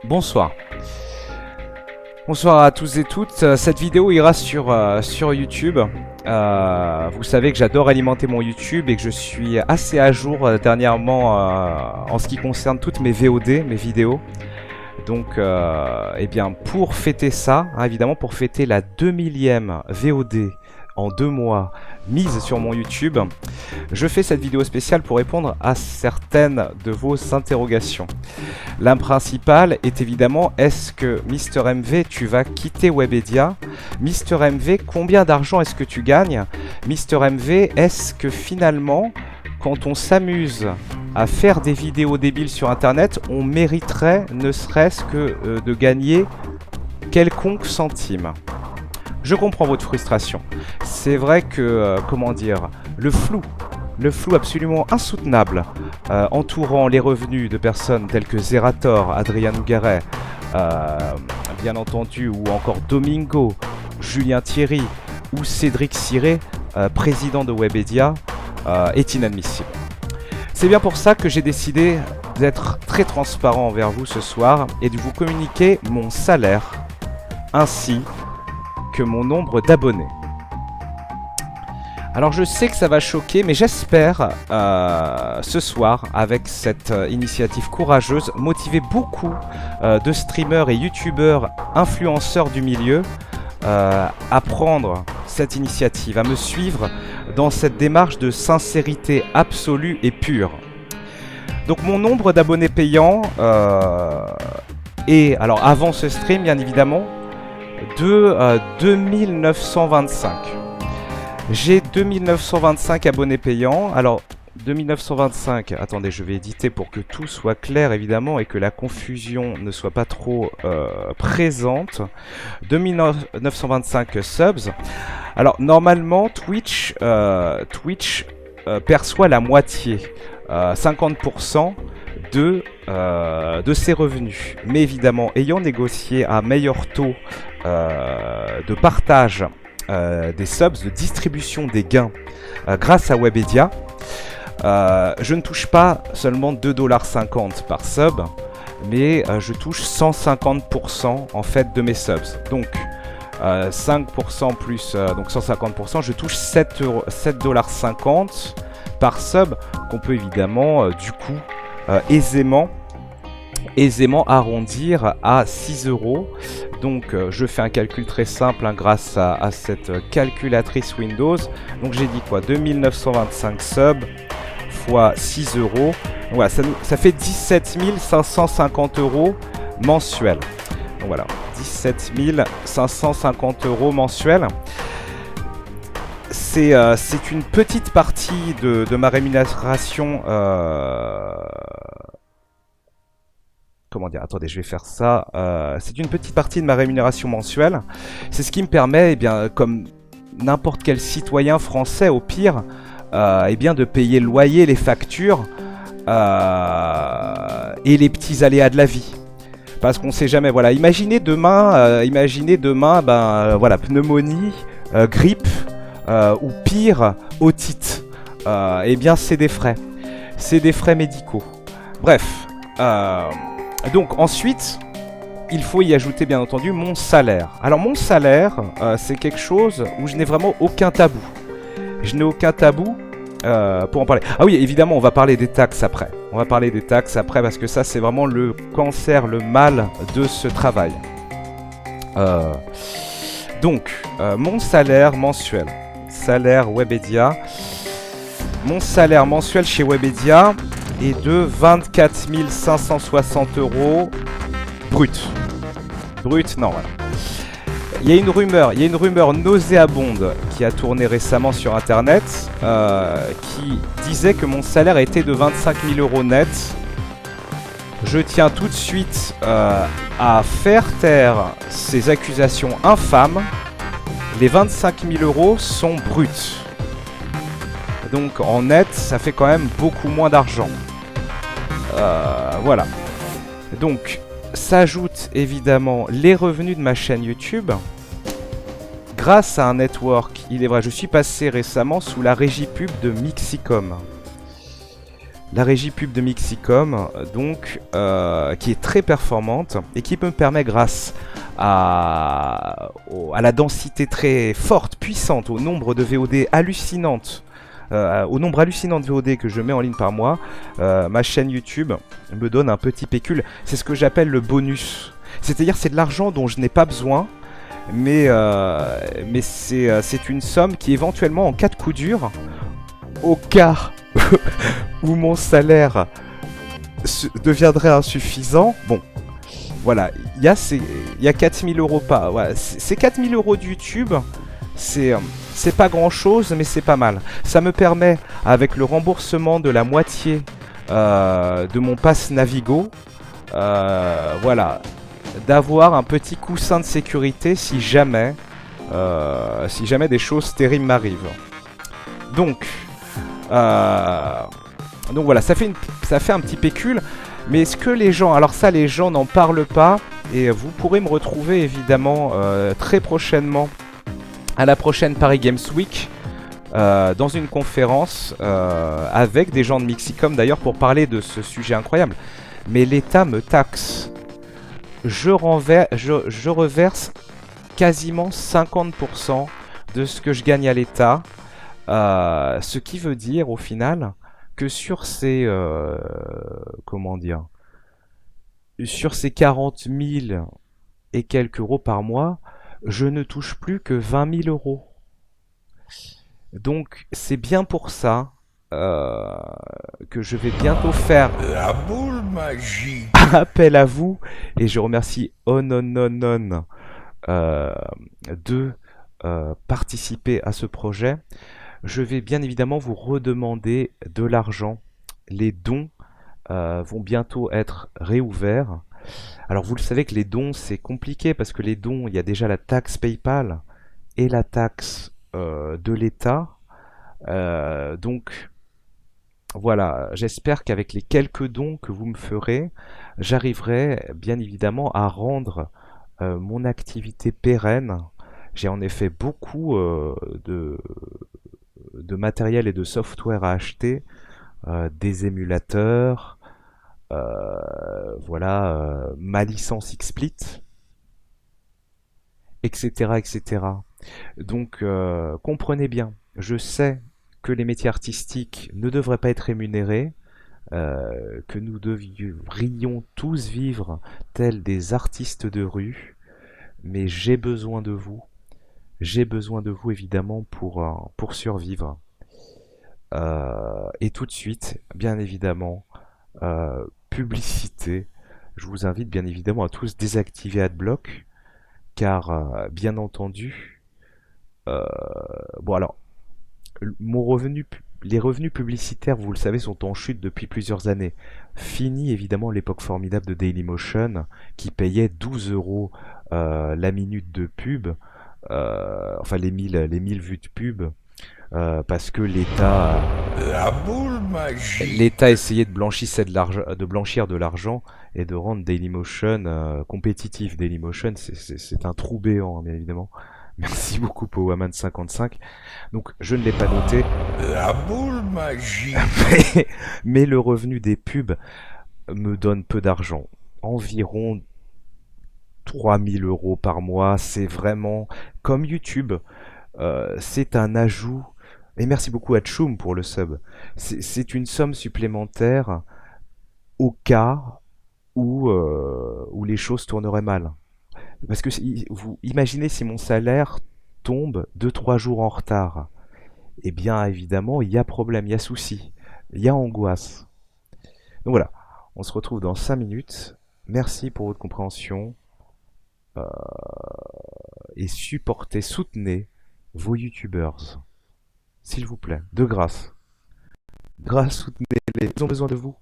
Bonsoir. Bonsoir à tous et toutes. Cette vidéo ira sur YouTube. Vous savez que j'adore alimenter mon YouTube et que je suis assez à jour dernièrement en ce qui concerne toutes mes VOD, mes vidéos. Donc, eh bien, pour fêter ça, hein, évidemment, pour fêter la 2000e VOD en 2 mois mise sur mon YouTube, je fais cette vidéo spéciale pour répondre à certaines de vos interrogations. La principale est évidemment, est-ce que MrMV, tu vas quitter Webedia? MrMV, combien d'argent est-ce que tu gagnes? MrMV, est-ce que finalement, quand on s'amuse à faire des vidéos débiles sur internet, on mériterait ne serait-ce que de gagner quelconque centime? Je comprends votre frustration. C'est vrai que, comment dire, le flou absolument insoutenable entourant les revenus de personnes telles que Zerator, Adrien Nougaret, bien entendu, ou encore Domingo, Julien Thierry ou Cédric Ciré, président de Webedia, est inadmissible. C'est bien pour ça que j'ai décidé d'être très transparent envers vous ce soir et de vous communiquer mon salaire ainsi que mon nombre d'abonnés. Alors je sais que ça va choquer, mais j'espère ce soir, avec cette initiative courageuse, motiver beaucoup de streamers et youtubeurs, influenceurs du milieu à prendre cette initiative, à me suivre dans cette démarche de sincérité absolue et pure. Donc mon nombre d'abonnés payants est, alors avant ce stream bien évidemment, de 2925. J'ai 2925 abonnés payants. Alors 2925, attendez, je vais éditer pour que tout soit clair évidemment et que la confusion ne soit pas trop présente. 2925 subs. Alors normalement Twitch perçoit la moitié, 50% de ses revenus. Mais évidemment, ayant négocié un meilleur taux de partage des subs, de distribution des gains grâce à Webedia, je ne touche pas seulement 2,50$ par sub, mais je touche 150% en fait de mes subs. Donc 5% plus donc 150%, je touche 7,50$ par sub, qu'on peut évidemment du coup aisément arrondir à 6 €. Donc je fais un calcul très simple hein, grâce à cette calculatrice Windows. Donc j'ai dit quoi, 2925 subs fois 6 €. Voilà, ça fait 17 550 € mensuels. Donc voilà, 17 550 € mensuels. C'est une petite partie de ma rémunération. Comment dire? Attendez, je vais faire ça. C'est une petite partie de ma rémunération mensuelle. C'est ce qui me permet, eh bien, comme n'importe quel citoyen français au pire, eh bien, de payer le loyer, les factures et les petits aléas de la vie. Parce qu'on sait jamais. Voilà, imaginez demain, ben voilà, pneumonie, grippe ou pire, otite. Eh bien, c'est des frais. C'est des frais médicaux. Bref. Donc ensuite, il faut y ajouter bien entendu mon salaire. Alors mon salaire, c'est quelque chose où je n'ai vraiment aucun tabou. Je n'ai aucun tabou pour en parler. Ah oui, évidemment, on va parler des taxes après. On va parler des taxes après parce que ça, c'est vraiment le cancer, le mal de ce travail. Donc, mon salaire mensuel. Salaire Webedia. Mon salaire mensuel chez Webedia est de 24 560 € brut. Brut, non, voilà. Il y a une rumeur nauséabonde qui a tourné récemment sur internet qui disait que mon salaire était de 25 000 € net. Je tiens tout de suite à faire taire ces accusations infâmes. Les 25 000 € sont bruts. Donc en net, ça fait quand même beaucoup moins d'argent. Voilà. Donc, s'ajoutent évidemment les revenus de ma chaîne YouTube. Grâce à un network, il est vrai, je suis passé récemment sous la régie pub de Mixicom. la régie pub de Mixicom, donc qui est très performante et qui me permet, grâce à la densité très forte, puissante, au nombre de VOD hallucinantes, au nombre hallucinant de VOD que je mets en ligne par mois, ma chaîne YouTube me donne un petit pécule. C'est ce que j'appelle le bonus. C'est-à-dire, c'est de l'argent dont je n'ai pas besoin, mais c'est une somme qui, éventuellement, en cas de coup dur, au cas où mon salaire deviendrait insuffisant, bon, voilà, il y a 4000 euros pas. Ouais, c'est 4000 euros de YouTube, c'est pas grand chose, mais c'est pas mal. Ça me permet, avec le remboursement de la moitié de mon pass Navigo, voilà, d'avoir un petit coussin de sécurité si jamais des choses terribles m'arrivent. Donc voilà, ça fait un petit pécule. Mais est-ce que les gens... Alors ça, les gens n'en parlent pas. Et vous pourrez me retrouver évidemment très prochainement à la prochaine Paris Games Week, dans une conférence avec des gens de Mixicom d'ailleurs, pour parler de ce sujet incroyable. Mais l'État me taxe. Je reverse quasiment 50% de ce que je gagne à l'État. Ce qui veut dire au final que sur ces... comment dire, sur ces 40 000 et quelques euros par mois, je ne touche plus que 20 000 euros. Donc c'est bien pour ça que je vais bientôt faire la boule magique. Appel à vous, et je remercie Onononon de participer à ce projet. Je vais bien évidemment vous redemander de l'argent. Les dons vont bientôt être réouverts. Alors vous le savez que les dons, c'est compliqué, parce que les dons, il y a déjà la taxe PayPal et la taxe de l'État. Donc voilà, j'espère qu'avec les quelques dons que vous me ferez, j'arriverai bien évidemment à rendre mon activité pérenne. J'ai en effet beaucoup de matériel et de software à acheter, des émulateurs, voilà, ma licence XSplit, etc., etc. Donc, comprenez bien, je sais que les métiers artistiques ne devraient pas être rémunérés, que nous devrions tous vivre tels des artistes de rue, mais j'ai besoin de vous. J'ai besoin de vous évidemment pour survivre. Et tout de suite, bien évidemment, publicité. Je vous invite bien évidemment à tous désactiver AdBlock, car bien entendu, bon alors, les revenus publicitaires, vous le savez, sont en chute depuis plusieurs années. Fini évidemment l'époque formidable de Dailymotion, qui payait 12 euros la minute de pub, enfin les 1000 vues de pub, parce que la boule magique. l'État essayait de blanchir de l'argent et de rendre Dailymotion compétitif. Dailymotion, c'est un trou béant, hein, bien évidemment. Merci beaucoup Powaman55. Donc je ne l'ai pas noté. La boule magique. mais le revenu des pubs me donne peu d'argent. Environ 3000 euros par mois. C'est vraiment comme YouTube. C'est un ajout. Et merci beaucoup à Tchoum pour le sub. C'est une somme supplémentaire au cas où les choses tourneraient mal. Parce que vous imaginez si mon salaire tombe 2-3 jours en retard. Eh bien évidemment, il y a problème, il y a souci, il y a angoisse. Donc voilà, on se retrouve dans 5 minutes. Merci pour votre compréhension. Et soutenez vos youtubeurs. S'il vous plaît, de grâce. Soutenez-les, ils ont besoin de vous.